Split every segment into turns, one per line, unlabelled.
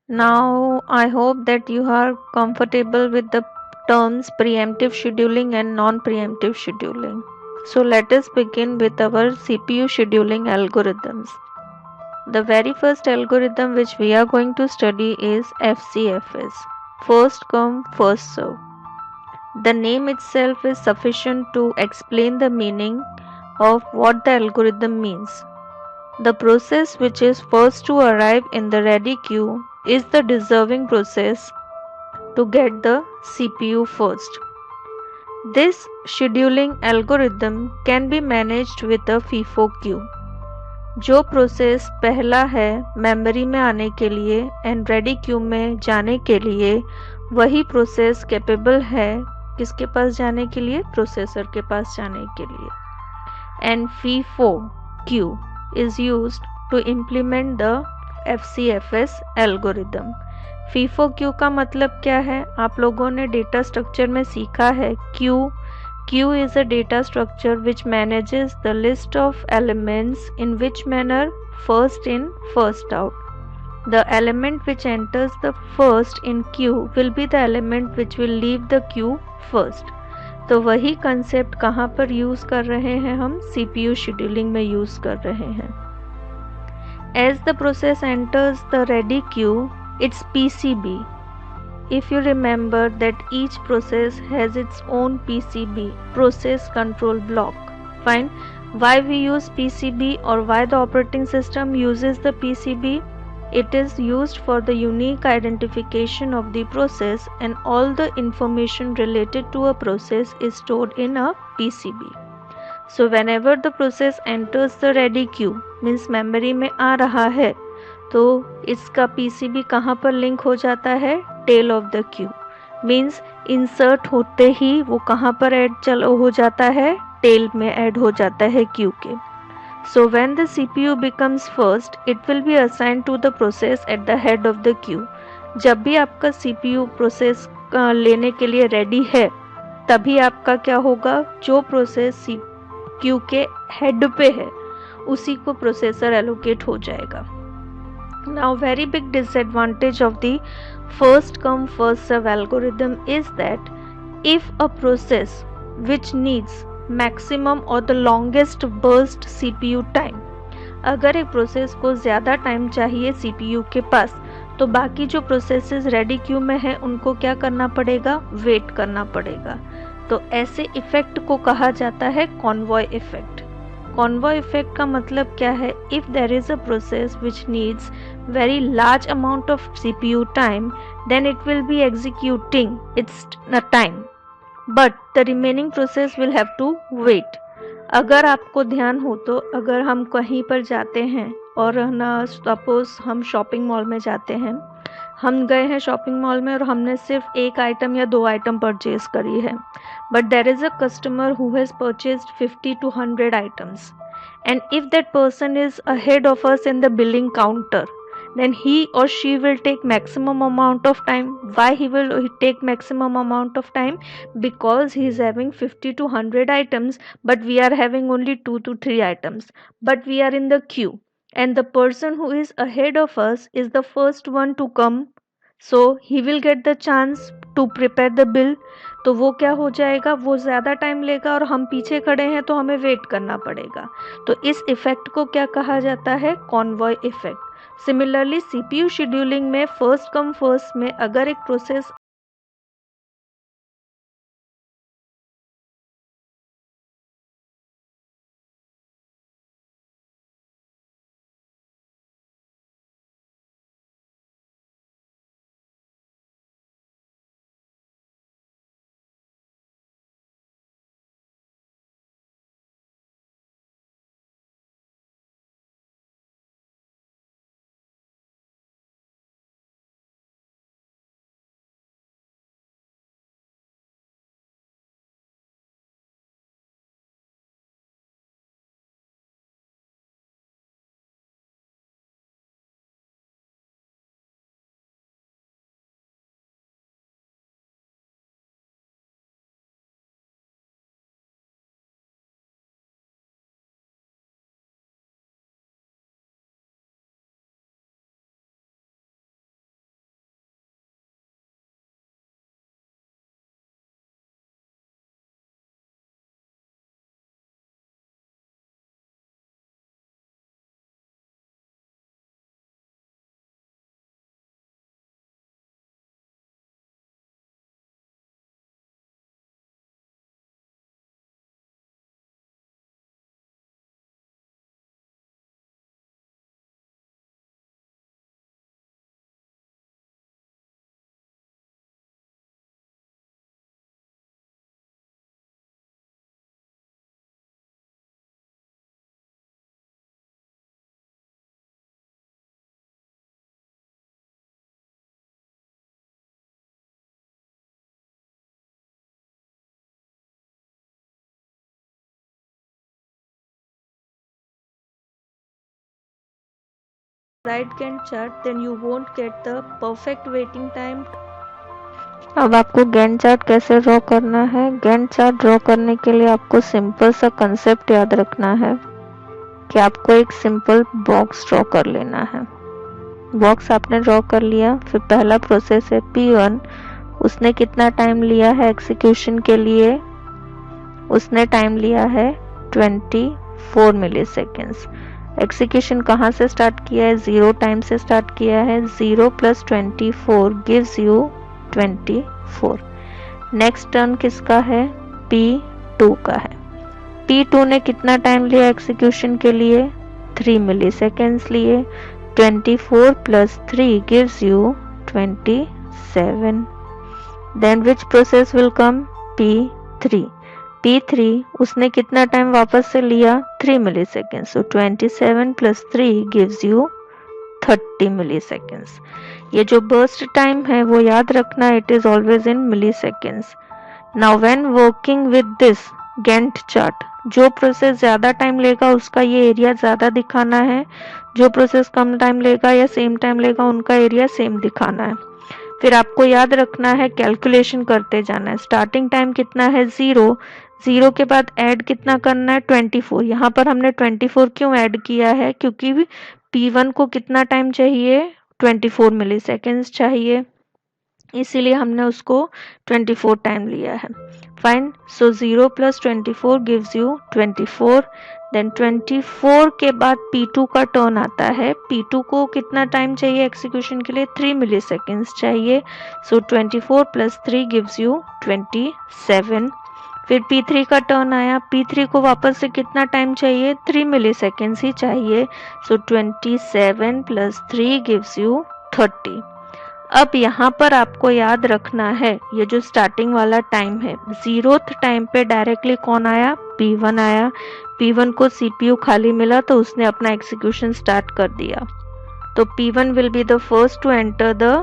Now, I hope that you are comfortable with the terms preemptive scheduling and non-preemptive scheduling. So let us begin with our CPU scheduling algorithms. The very first algorithm which we are going to study is FCFS, first come first serve. The name itself is sufficient to explain the meaning of what the algorithm means. The process which is first to arrive in the ready queue is the deserving process to get the CPU first. This scheduling algorithm can be managed with a FIFO queue. जो process पहला है memory में आने के लिए and ready queue में जाने के लिए, वही प्रोसेस कैपेबल है किसके पास जाने के लिए, प्रोसेसर के पास जाने के लिए. And FIFO queue is used to implement the FCFS algorithm. FIFO queue का मतलब क्या है, आप लोगों ने डेटा स्ट्रक्चर में सीखा है. Queue is a data structure which manages the list of elements in which manner first in first out. The element which enters the first in queue will be the element which will leave the queue first. तो वही concept कहाँ पर use कर रहे हैं हम, CPU scheduling में use कर रहे हैं. As the process enters the ready queue, its PCB. If you remember that each process has its own PCB, process control block. Fine. Why we use PCB or why the operating system uses the PCB? It is used for the unique identification of the process, and all the information related to a process is stored in a PCB. So whenever the process enters the ready queue, means memory में आ रहा है, तो इसका PCB कहाँ पर link हो जाता है, tail of the queue. Means insert होते ही वो कहाँ पर ऐड हो जाता है, टेल में ऐड हो जाता है क्यू के. So when the CPU becomes first, it will be assigned to the process at the head of the queue. जब भी आपका CPU प्रोसेस लेने के लिए रेडी है, तभी आपका क्या होगा, जो प्रोसेस क्यू के हेड पे है उसी को प्रोसेसर एलोकेट हो जाएगा. Now very big disadvantage of the first come first serve algorithm is that if a process which needs maximum or the longest burst CPU time, अगर एक प्रोसेस को ज़्यादा टाइम चाहिए CPU के पास, तो बाकी जो प्रोसेसेस रेडी क्यू में हैं उनको क्या करना पड़ेगा, वेट करना पड़ेगा. तो ऐसे इफेक्ट को कहा जाता है कॉन्वॉय इफेक्ट. कॉन्वॉय इफेक्ट का मतलब क्या है, if there is a process which needs very large amount of CPU time, then it will be executing its time, but the remaining process will have to wait. अगर आपको ध्यान हो तो अगर हम कहीं पर जाते हैं और ना, सपोज हम शॉपिंग मॉल में जाते हैं, हम गए हैं शॉपिंग मॉल में और हमने सिर्फ एक आइटम या दो आइटम परचेज करी है, but there is a customer who has purchased 50 to 100 items, and if that person is ahead of us in the billing counter, then he or she will take maximum amount of time. Why he will take maximum amount of time? Because he is having 50 to 100 items, but we are having only 2 to 3 items, but we are in the queue, and the person who is ahead of us is the first one to come, so he will get the chance to prepare the bill. तो वो क्या हो जाएगा, वो ज़्यादा time लेगा और हम पीछे खड़े हैं तो हमें वेट करना पड़ेगा. तो इस इफेक्ट को क्या कहा जाता है, convoy effect. Similarly CPU scheduling में फर्स्ट कम फर्स्ट में अगर एक process write Gantt chart, then you won't get the perfect waiting time. अब आपको Gantt चार्ट कैसे ड्रॉ करना है? Gantt चार्ट ड्रॉ करने के लिए आपको सिंपल सा कंसेप्ट याद रखना है कि आपको एक सिंपल बॉक्स ड्रॉ कर लेना है। बॉक्स आपने ड्रॉ कर लिया, फिर पहला प्रोसेस है P1, उसने कितना टाइम लिया है एग्जीक्यूशन के लिए? उसने टाइम लिया है 24 मिली सेकेंड्स। एग्जीक्यूशन कहाँ से स्टार्ट किया है? 0 टाइम से स्टार्ट किया है। 0 + 24 गिव्स यू 24। नेक्स्ट टर्न किसका है? P2 का है। P2 ने कितना टाइम लिया एग्जीक्यूशन के लिए? 3 मिली सेकेंड्स लिए। 24 + 3 gives you 27. Then which process will come? P3. P3 उसने कितना टाइम वापस से लिया? 3 millisecond. So 27 + 3 gives you 30 milliseconds. ये जो बर्स्ट टाइम है वो याद रखना, it is always in milliseconds. Now when working with this Gantt chart, जो प्रोसेस ज़्यादा टाइम लेगा उसका ये एरिया ज़्यादा दिखाना है, जो प्रोसेस कम टाइम लेगा या सेम टाइम लेगा उनका एरिया सेम दिखाना है। फिर आपको याद रखना है, कैलकुलेशन करते जाना है। स्टार्टिंग टाइम कितना है? 0। 0 के बाद ऐड कितना करना है? 24। यहाँ पर हमने 24 क्यों ऐड किया है? क्योंकि P1 को कितना टाइम चाहिए? 24 मिली सेकेंड्स चाहिए, इसीलिए हमने उसको 24 टाइम लिया है। Fine. So 0 + 24 gives you 24। Then 24 के बाद P2 का टर्न आता है। P2 को कितना टाइम चाहिए एग्जीक्यूशन के लिए? 3 मिली सेकेंड्स चाहिए। सो 24 + 3 गिव्स यू 27। फिर P3 का टर्न आया। P3 को वापस से कितना टाइम चाहिए? 3 मिली सेकेंड्स ही चाहिए। सो 27 + 3 गिव्स यू 30। अब यहाँ पर आपको याद रखना है, ये जो स्टार्टिंग वाला टाइम है, 0th टाइम पे डायरेक्टली कौन आया? P1 आया। P1 को CPU खाली मिला तो उसने अपना एग्जीक्यूशन स्टार्ट कर दिया। तो P1 will be the first to enter the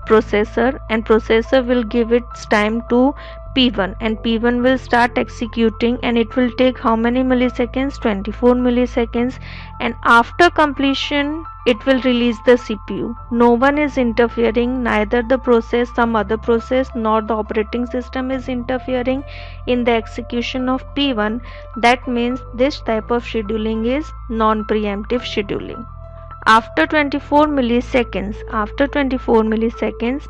processor and processor will give its time to P1 and P1 will start executing and it will take how many milliseconds? 24 milliseconds, and after completion it will release the CPU. No one is interfering, neither the process, some other process, nor the operating system is interfering in the execution of P1. That means this type of scheduling is non-preemptive scheduling. After 24 milliseconds,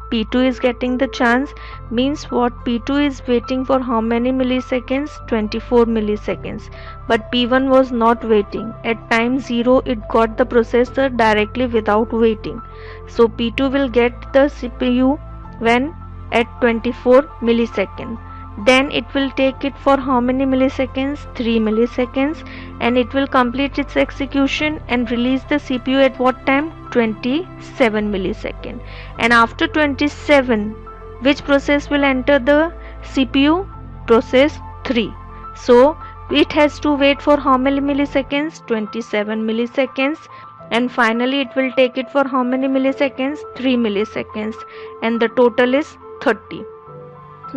P2 is getting the chance. Means what? P2 is waiting for how many milliseconds? 24 milliseconds. But P1 was not waiting. At time 0, it got the processor directly without waiting. So P2 will get the CPU when? At 24 milliseconds. Then it will take it for how many milliseconds? 3 milliseconds, and it will complete its execution and release the CPU at what time? 27 milliseconds. And after 27, which process will enter the CPU? Process 3. So it has to wait for how many milliseconds? 27 milliseconds. And finally it will take it for how many milliseconds? 3 milliseconds, and the total is 30.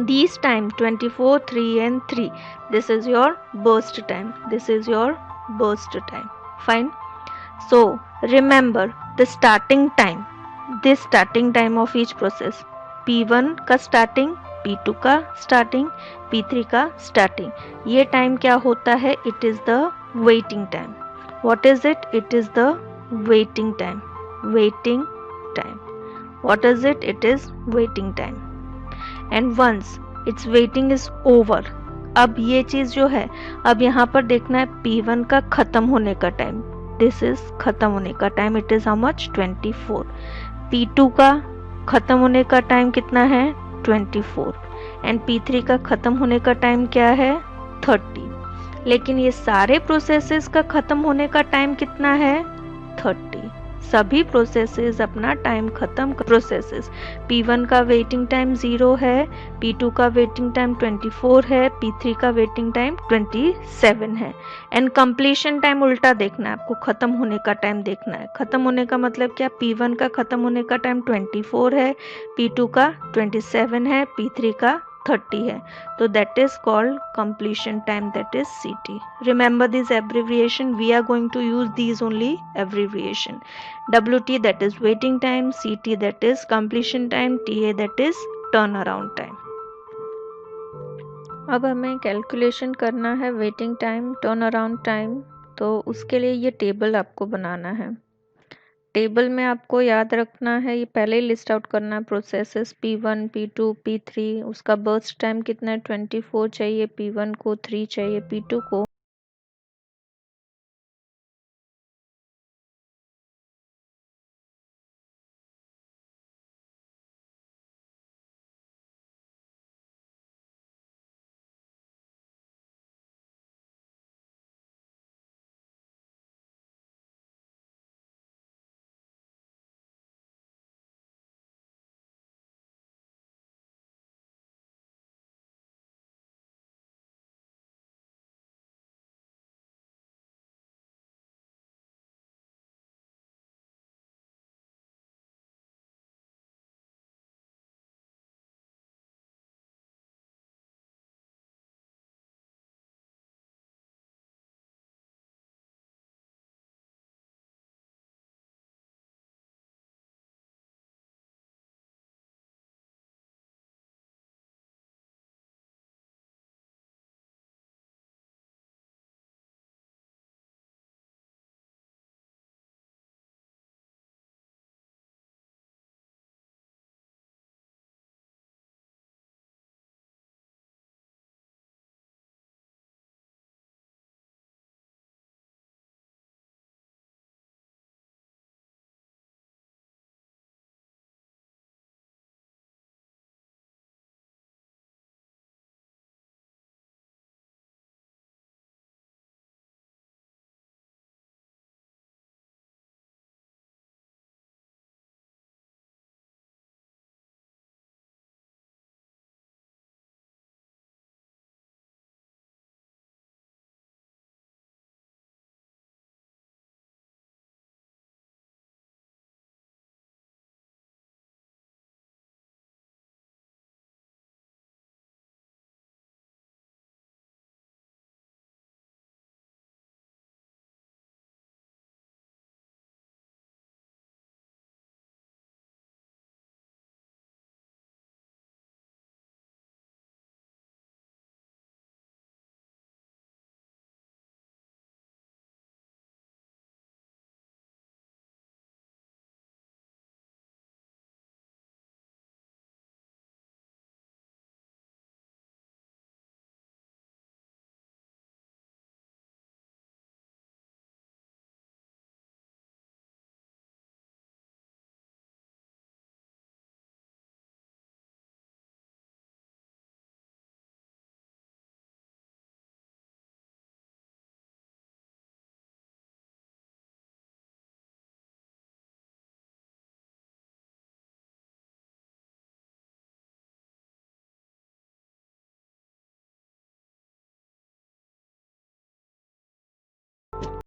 These time 24, 3 and 3, this is your burst time. Fine. So remember the starting time, this starting time of each process. P1 का starting, P2 का starting, P3 का starting. ये time क्या होता है? It is the waiting time. What is it? It is the waiting time. What is it? It is waiting time. And once its waiting is over, अब ये चीज जो है, अब यहाँ पर देखना है P1 का खत्म होने का टाइम, दिस इज खत्म होने का time, it is how much? 24। P2 का खत्म होने का टाइम कितना है? 24। एंड P3 का खत्म होने का टाइम क्या है? 30। लेकिन ये सारे प्रोसेसेस का खत्म होने का टाइम कितना है? 30। सभी प्रोसेसेस अपना टाइम खत्म प्रोसेसेस। P1 का वेटिंग टाइम 0 है, P2 का वेटिंग टाइम 24 है, P3 का वेटिंग टाइम 27 है। एंड कंप्लीशन टाइम उल्टा देखना है आपको, खत्म होने का टाइम देखना है। खत्म होने का मतलब क्या? P1 का खत्म होने का टाइम 24 है, P2 का 27 है, P3 का 30 है, तो that is called completion time, that is CT. Remember this abbreviation, we are going to use these only abbreviation. WT that is waiting time, CT that is completion time, TA that is turnaround time. अब हमें calculation करना है waiting time, turn around time, तो उसके लिए ये table आपको बनाना है। टेबल में आपको याद रखना है, ये पहले ही लिस्ट आउट करना है प्रोसेसेस P1, P2, P3, उसका बर्स्ट टाइम कितना है 24 चाहिए P1 को, 3 चाहिए P2 को,